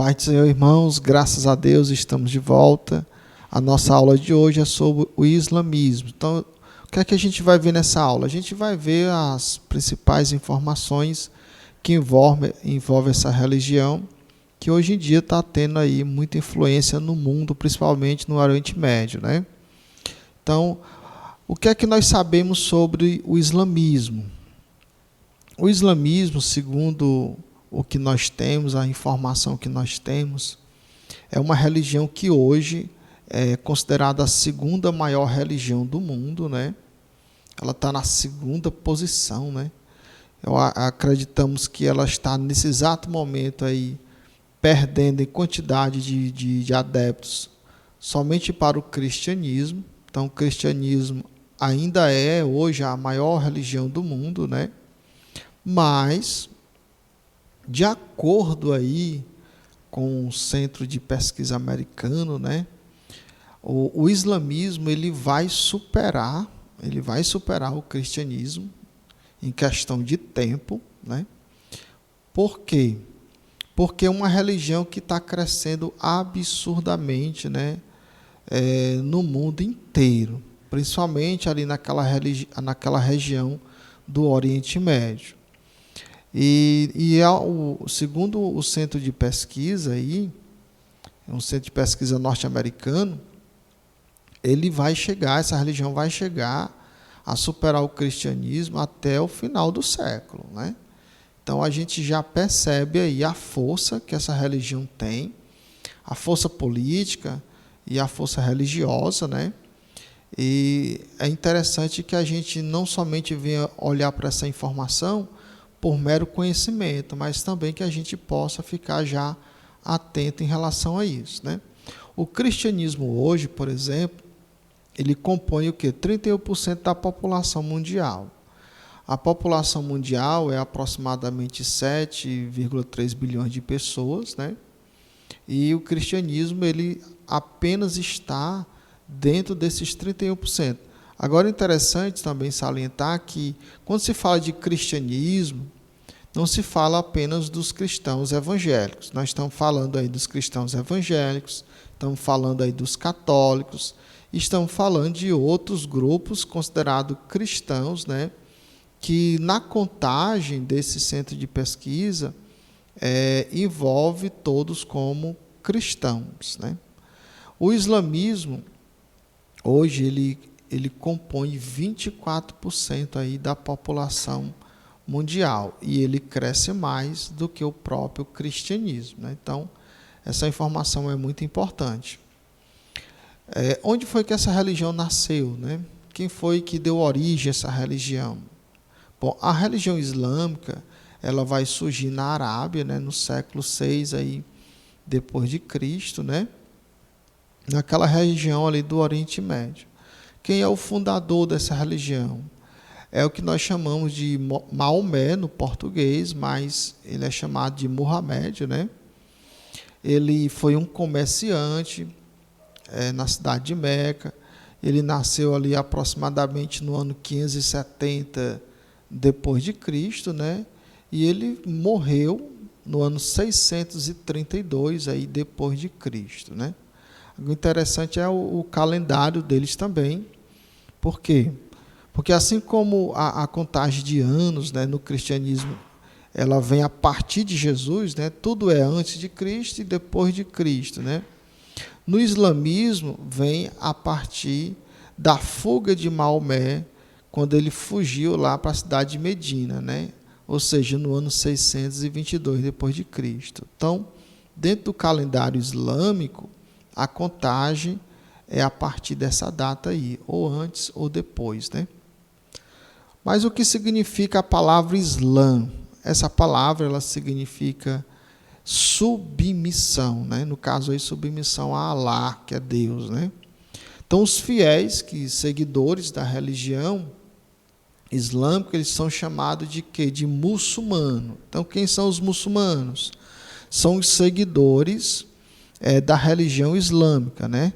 Pai do Senhor, irmãos, graças a Deus estamos de volta. A nossa aula de hoje é sobre o islamismo. Então, o que é que a gente vai ver nessa aula? A gente vai ver as principais informações que envolvem essa religião, que hoje em dia está tendo aí muita influência no mundo, principalmente no Oriente Médio, né? Então, o que é que nós sabemos sobre o islamismo? O islamismo, segundo o que nós temos, a informação que nós temos, é uma religião que hoje é considerada a segunda maior religião do mundo, né? Ela está na segunda posição, né? Acreditamos que ela está nesse exato momento aí perdendo em quantidade de adeptos somente para o cristianismo. Então, o cristianismo ainda é hoje a maior religião do mundo, né? Mas, de acordo aí com o Centro de Pesquisa americano, né, o islamismo ele vai superar o cristianismo em questão de tempo, né? Por quê? Porque é uma religião que está crescendo absurdamente, né, no mundo inteiro, principalmente ali naquela região do Oriente Médio. Segundo o centro de pesquisa aí, um centro de pesquisa norte-americano, essa religião vai chegar a superar o cristianismo até o final do século, né? Então a gente já percebe aí a força que essa religião tem, a força política e a força religiosa, né? E é interessante que a gente não somente venha olhar para essa informação por mero conhecimento, mas também que a gente possa ficar já atento em relação a isso, né? O cristianismo hoje, por exemplo, ele compõe o quê? 31% da população mundial. A população mundial é aproximadamente 7,3 bilhões de pessoas, né? E o cristianismo ele apenas está dentro desses 31%. Agora é interessante também salientar que, quando se fala de cristianismo, não se fala apenas dos cristãos evangélicos. Nós estamos falando aí dos cristãos evangélicos, estamos falando aí dos católicos, estamos falando de outros grupos considerados cristãos, né, que na contagem desse centro de pesquisa envolve todos como cristãos, né? O islamismo, hoje, ele compõe 24% aí da população mundial e ele cresce mais do que o próprio cristianismo, né? Então, essa informação é muito importante. Onde foi que essa religião nasceu, né? Quem foi que deu origem a essa religião? Bom, a religião islâmica ela vai surgir na Arábia, né, no século 6 aí, depois de Cristo, né? Naquela região ali do Oriente Médio. Quem é o fundador dessa religião? É o que nós chamamos de Maomé no português, mas ele é chamado de Muhammad, né? Ele foi um comerciante na cidade de Meca. Ele nasceu ali aproximadamente no ano 570 depois de Cristo, né? E ele morreu no ano 632 aí depois de Cristo, né? O interessante é o calendário deles também. Por quê? Porque assim como a contagem de anos, né, no cristianismo, ela vem a partir de Jesus, né, tudo é antes de Cristo e depois de Cristo, né? No islamismo, vem a partir da fuga de Maomé, quando ele fugiu lá para a cidade de Medina, né? Ou seja, no ano 622 depois de Cristo. Então, dentro do calendário islâmico, a contagem é a partir dessa data aí, ou antes ou depois, né? Mas o que significa a palavra Islã? Essa palavra ela significa submissão, né? No caso aí, submissão a Alá, que é Deus, né? Então, os fiéis, seguidores da religião islâmica, eles são chamados de quê? De muçulmano. Então, quem são os muçulmanos? São os seguidores da religião islâmica, né?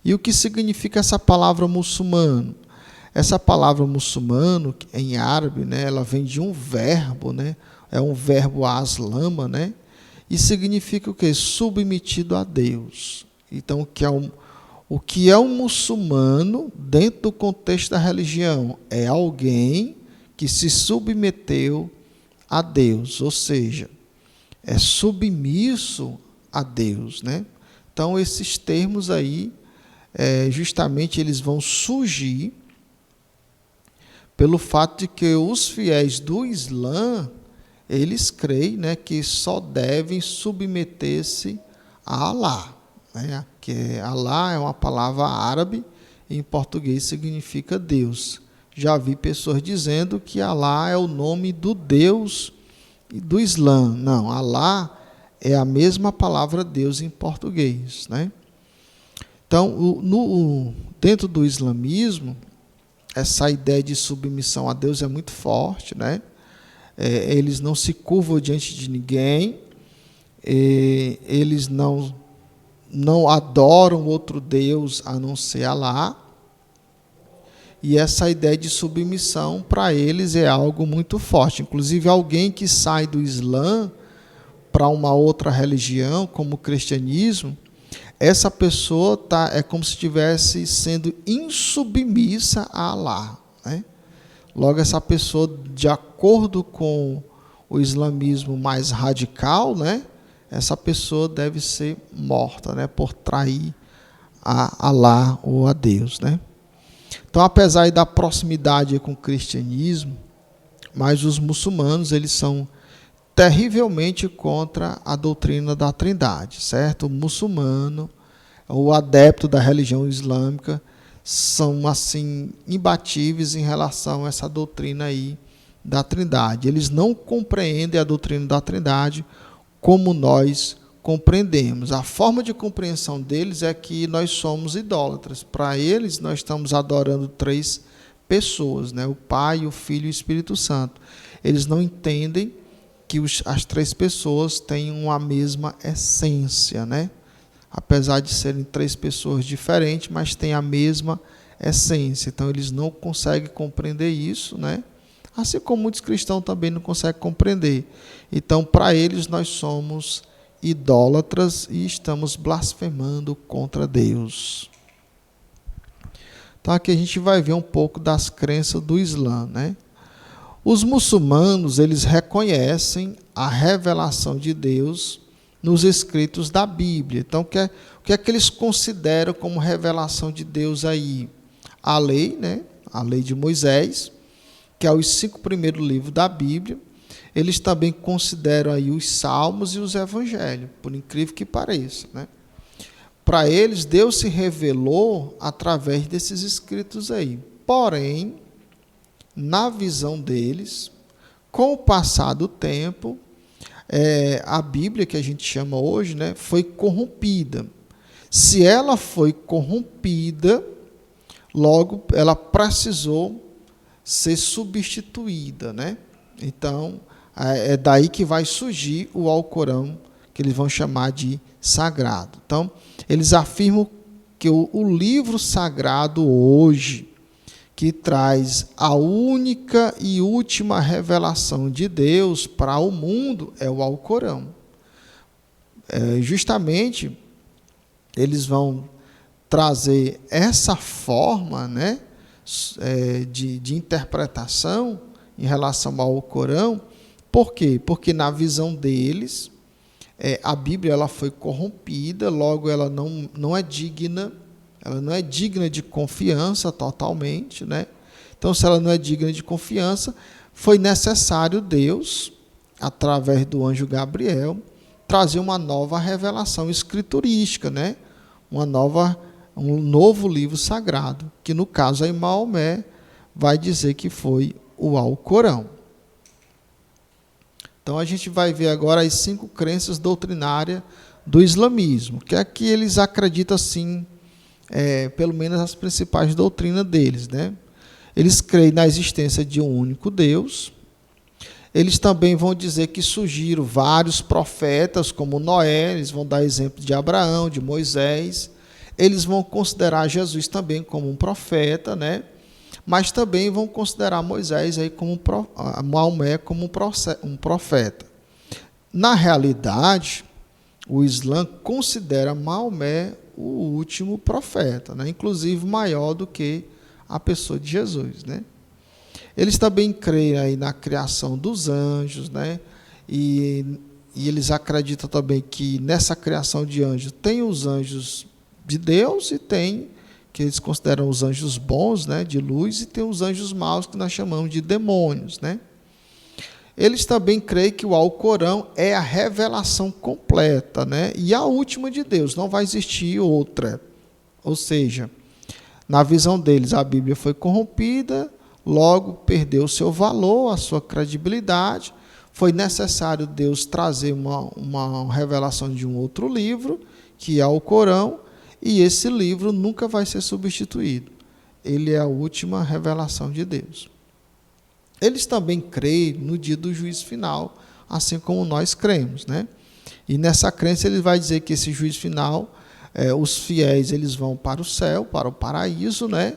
E o que significa essa palavra muçulmano? Essa palavra muçulmano, em árabe, né, ela vem de um verbo, né? É um verbo aslama, né? e significa o quê? Submetido a Deus. Então, o que é um muçulmano dentro do contexto da religião? É alguém que se submeteu a Deus, ou seja, é submisso a Deus, né? Então, esses termos aí, justamente eles vão surgir pelo fato de que os fiéis do Islã, eles creem, né, que só devem submeter-se a Alá, né? Que Alá é uma palavra árabe, e em português significa Deus. Já vi pessoas dizendo que Alá é o nome do Deus do Islã. Não, Alá é a mesma palavra Deus em português, né? Então, dentro do islamismo, essa ideia de submissão a Deus é muito forte, né? Eles não se curvam diante de ninguém, eles não adoram outro Deus a não ser Alá, e essa ideia de submissão para eles é algo muito forte. Inclusive, alguém que sai do Islã para uma outra religião, como o cristianismo, essa pessoa é como se estivesse sendo insubmissa a Alá, né? Logo, essa pessoa, de acordo com o islamismo mais radical, né, essa pessoa deve ser morta, né, por trair a Alá ou a Deus, né? Então, apesar da proximidade com o cristianismo, mas os muçulmanos, eles são terrivelmente contra a doutrina da Trindade, certo? O muçulmano, o adepto da religião islâmica, são assim imbatíveis em relação a essa doutrina aí da Trindade. Eles não compreendem a doutrina da Trindade como nós compreendemos. A forma de compreensão deles é que nós somos idólatras. Para eles, nós estamos adorando 3 pessoas, né? O Pai, o Filho e o Espírito Santo. Eles não entendem que as 3 pessoas têm uma mesma essência, né? Apesar de serem 3 pessoas diferentes, mas têm a mesma essência. Então, eles não conseguem compreender isso, né? Assim como muitos cristãos também não conseguem compreender. Então, para eles, nós somos idólatras e estamos blasfemando contra Deus. Então, aqui a gente vai ver um pouco das crenças do Islã, né? Os muçulmanos, eles reconhecem a revelação de Deus nos escritos da Bíblia. Então, o que é que eles consideram como revelação de Deus aí? A lei, né? A lei de Moisés, que é os 5 primeiros livros da Bíblia. Eles também consideram aí os Salmos e os Evangelhos, por incrível que pareça, né? Para eles, Deus se revelou através desses escritos aí. Porém, na visão deles, com o passar do tempo, a Bíblia, que a gente chama hoje, né, foi corrompida. Se ela foi corrompida, logo ela precisou ser substituída, né? Então, é daí que vai surgir o Alcorão, que eles vão chamar de sagrado. Então, eles afirmam que o livro sagrado hoje, que traz a única e última revelação de Deus para o mundo, é o Alcorão. Justamente, eles vão trazer essa forma, né, de interpretação em relação ao Alcorão. Por quê? Porque na visão deles, a Bíblia ela foi corrompida, logo ela não é digna. Ela não é digna de confiança totalmente, né? Então, se ela não é digna de confiança, foi necessário Deus, através do anjo Gabriel, trazer uma nova revelação escriturística, né? Um novo livro sagrado, que no caso aí Maomé vai dizer que foi o Alcorão. Então, a gente vai ver agora as 5 crenças doutrinárias do islamismo, que é que eles acreditam assim, pelo menos as principais doutrinas deles, né? Eles creem na existência de um único Deus. Eles também vão dizer que surgiram vários profetas, como Noé, eles vão dar exemplo de Abraão, de Moisés. Eles vão considerar Jesus também como um profeta, né? Mas também vão considerar Moisés aí como Maomé como um profeta. Na realidade, o Islã considera Maomé o último profeta, né? Inclusive maior do que a pessoa de Jesus, né? Eles também creem aí na criação dos anjos, né? E eles acreditam também que nessa criação de anjos tem os anjos de Deus e tem que eles consideram os anjos bons, né, de luz, e tem os anjos maus que nós chamamos de demônios, né? Eles também creem que o Alcorão é a revelação completa, né? E a última de Deus, não vai existir outra. Ou seja, na visão deles, a Bíblia foi corrompida, logo perdeu seu valor, a sua credibilidade. Foi necessário Deus trazer uma revelação de um outro livro, que é o Corão, e esse livro nunca vai ser substituído. Ele é a última revelação de Deus. Eles também creem no dia do juízo final, assim como nós cremos, né? E nessa crença ele vai dizer que esse juízo final, os fiéis eles vão para o céu, para o paraíso, né?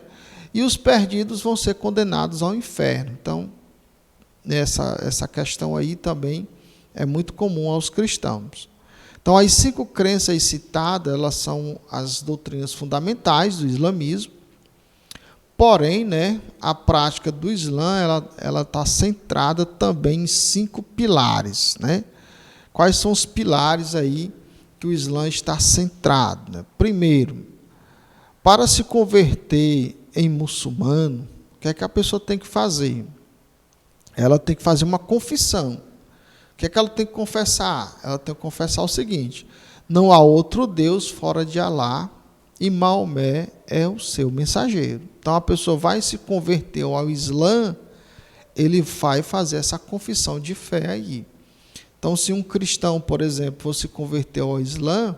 E os perdidos vão ser condenados ao inferno. Então, essa questão aí também é muito comum aos cristãos. Então, as 5 crenças citadas, elas são as doutrinas fundamentais do islamismo. Porém, né, a prática do Islã ela está centrada também em 5 pilares, né? Quais são os pilares aí que o Islã está centrado, né? Primeiro, para se converter em muçulmano, o que é que a pessoa tem que fazer? Ela tem que fazer uma confissão. O que é que ela tem que confessar? Ela tem que confessar o seguinte: não há outro Deus fora de Alá e Maomé é o seu mensageiro. Então, a pessoa vai se converter ao Islã, ele vai fazer essa confissão de fé aí. Então, se um cristão, por exemplo, for se converter ao Islã,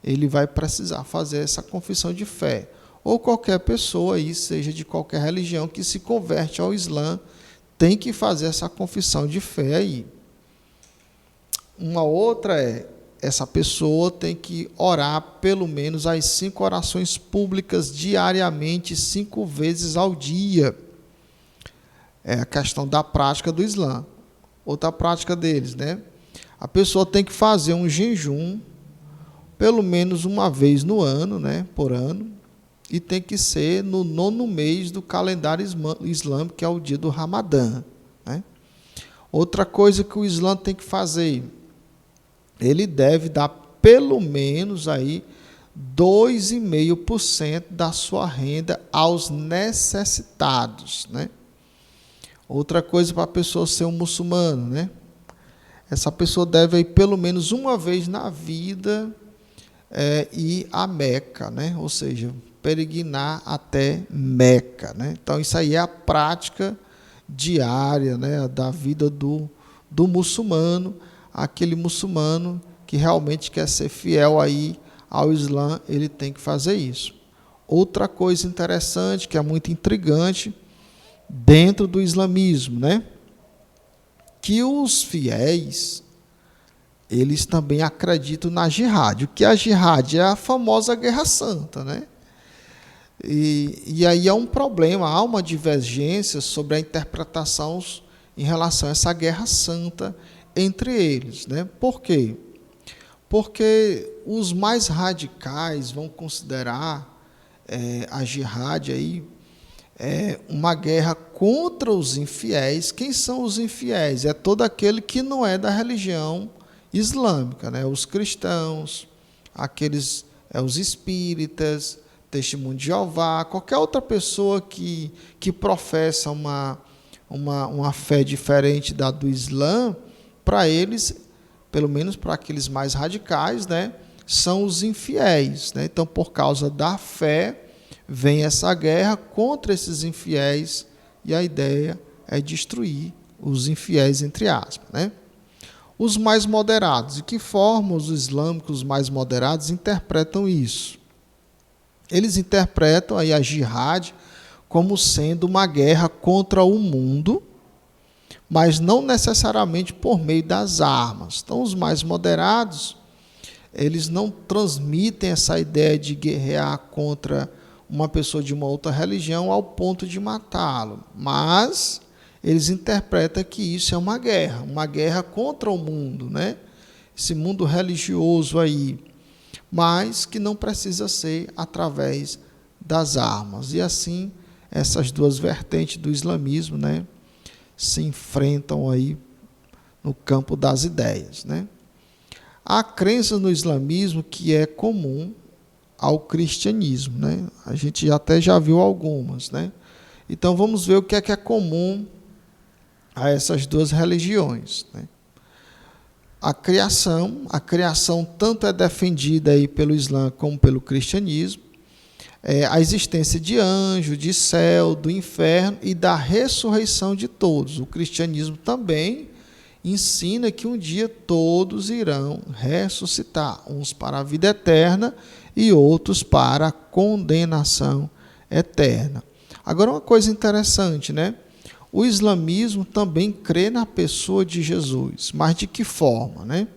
ele vai precisar fazer essa confissão de fé. Ou qualquer pessoa aí, seja de qualquer religião, que se converte ao Islã, tem que fazer essa confissão de fé aí. Uma outra essa pessoa tem que orar pelo menos as 5 orações públicas diariamente, 5 vezes ao dia. É a questão da prática do Islã. Outra prática deles, né? A pessoa tem que fazer um jejum pelo menos uma vez no ano, né? Por ano. E tem que ser no 9º mês do calendário islâmico, que é o dia do Ramadã, né? Outra coisa que o Islã tem que fazer, ele deve dar pelo menos aí 2,5% da sua renda aos necessitados, né? Outra coisa para a pessoa ser um muçulmano, né? Essa pessoa deve ir pelo menos uma vez na vida ir a Meca, né? Ou seja, peregrinar até Meca, né? Então, isso aí é a prática diária, né, da vida do muçulmano. Aquele muçulmano que realmente quer ser fiel aí ao Islã, ele tem que fazer isso. Outra coisa interessante, que é muito intrigante, dentro do islamismo, né? Que os fiéis, eles também acreditam na jihad. O que é a jihad? É a famosa guerra santa, né? E aí há um problema, há uma divergência sobre a interpretação em relação a essa guerra santa entre eles, né? Por quê? Porque os mais radicais vão considerar a jihad aí uma guerra contra os infiéis. Quem são os infiéis? É todo aquele que não é da religião islâmica, né? Os cristãos, aqueles os espíritas, Testemunho de Jeová, qualquer outra pessoa que professa uma fé diferente da do Islã, para eles, pelo menos para aqueles mais radicais, né, são os infiéis, né? Então, por causa da fé, vem essa guerra contra esses infiéis, e a ideia é destruir os infiéis, entre aspas, né? Os mais moderados. De que forma os islâmicos mais moderados interpretam isso? Eles interpretam aí a jihad como sendo uma guerra contra o mundo, mas não necessariamente por meio das armas. Então, os mais moderados, eles não transmitem essa ideia de guerrear contra uma pessoa de uma outra religião ao ponto de matá-lo, mas eles interpretam que isso é uma guerra contra o mundo, né? esse mundo religioso aí, mas que não precisa ser através das armas. E assim, essas duas vertentes do islamismo, né, se enfrentam aí no campo das ideias, né? Há crença no islamismo que é comum ao cristianismo, né? A gente até já viu algumas, né? Então vamos ver o que é comum a essas duas religiões, né? A criação tanto é defendida aí pelo Islã como pelo cristianismo, a existência de anjo, de céu, do inferno e da ressurreição de todos. O cristianismo também ensina que um dia todos irão ressuscitar, uns para a vida eterna e outros para a condenação eterna. Agora, uma coisa interessante, né? O islamismo também crê na pessoa de Jesus, mas de que forma, né?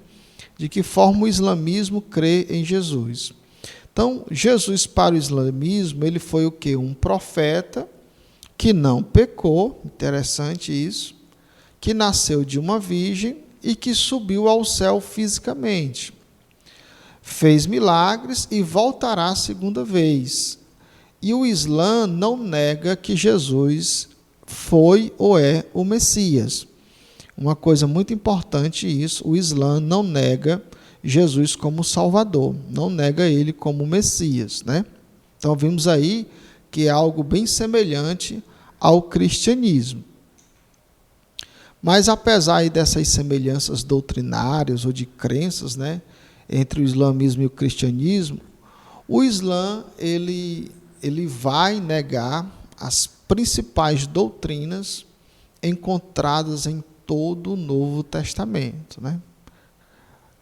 De que forma o islamismo crê em Jesus? Então, Jesus para o islamismo, ele foi o quê? Um profeta que não pecou, interessante isso, que nasceu de uma virgem e que subiu ao céu fisicamente. Fez milagres e voltará a segunda vez. E o Islã não nega que Jesus foi ou é o Messias. Uma coisa muito importante isso, o Islã não nega Jesus como Salvador, não nega ele como Messias, né? Então vimos aí que é algo bem semelhante ao cristianismo. Mas apesar aí dessas semelhanças doutrinárias ou de crenças, né, entre o islamismo e o cristianismo, o Islã ele vai negar as principais doutrinas encontradas em todo o Novo Testamento, né?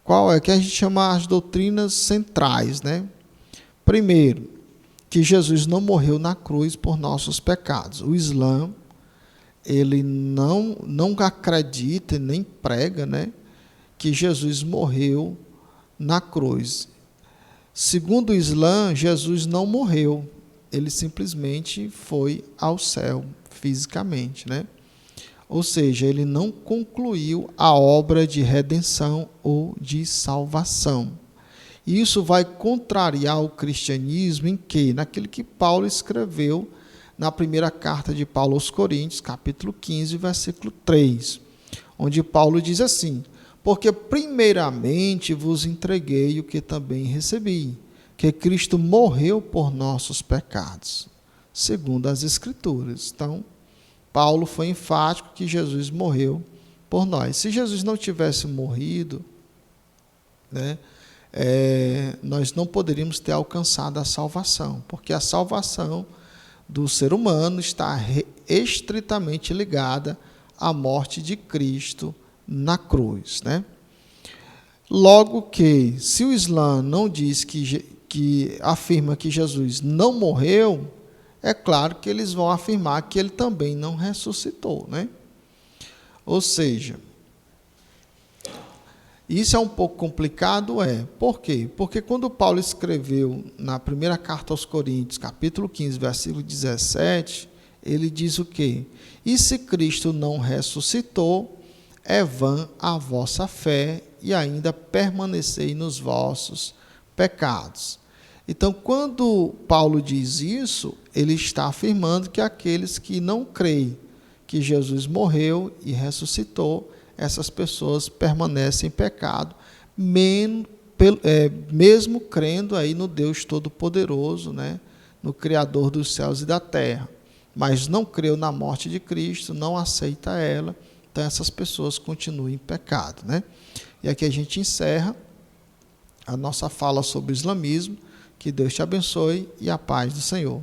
Qual é que a gente chama as doutrinas centrais, né? Primeiro, que Jesus não morreu na cruz por nossos pecados. O Islã ele não acredita nem prega, né, que Jesus morreu na cruz. Segundo o Islã, Jesus não morreu, ele simplesmente foi ao céu fisicamente, né? Ou seja, ele não concluiu a obra de redenção ou de salvação. E isso vai contrariar o cristianismo em quê? Naquilo que Paulo escreveu na primeira carta de Paulo aos Coríntios, capítulo 15, versículo 3, onde Paulo diz assim: porque primeiramente vos entreguei o que também recebi, que Cristo morreu por nossos pecados, segundo as Escrituras. Então, Paulo foi enfático que Jesus morreu por nós. Se Jesus não tivesse morrido, né, nós não poderíamos ter alcançado a salvação, porque a salvação do ser humano está estritamente ligada à morte de Cristo na cruz, né? Logo que, se o Islã não diz que afirma que Jesus não morreu, é claro que eles vão afirmar que ele também não ressuscitou, né? Ou seja, isso é um pouco complicado, por quê? Porque quando Paulo escreveu na primeira carta aos Coríntios, capítulo 15, versículo 17, ele diz o quê? E se Cristo não ressuscitou, é vã a vossa fé e ainda permanecei nos vossos pecados. Então, quando Paulo diz isso, ele está afirmando que aqueles que não creem que Jesus morreu e ressuscitou, essas pessoas permanecem em pecado, mesmo crendo aí no Deus Todo-Poderoso, né, no Criador dos céus e da terra. Mas não creu na morte de Cristo, não aceita ela, então essas pessoas continuam em pecado, né? E aqui a gente encerra a nossa fala sobre o islamismo. Que Deus te abençoe e a paz do Senhor.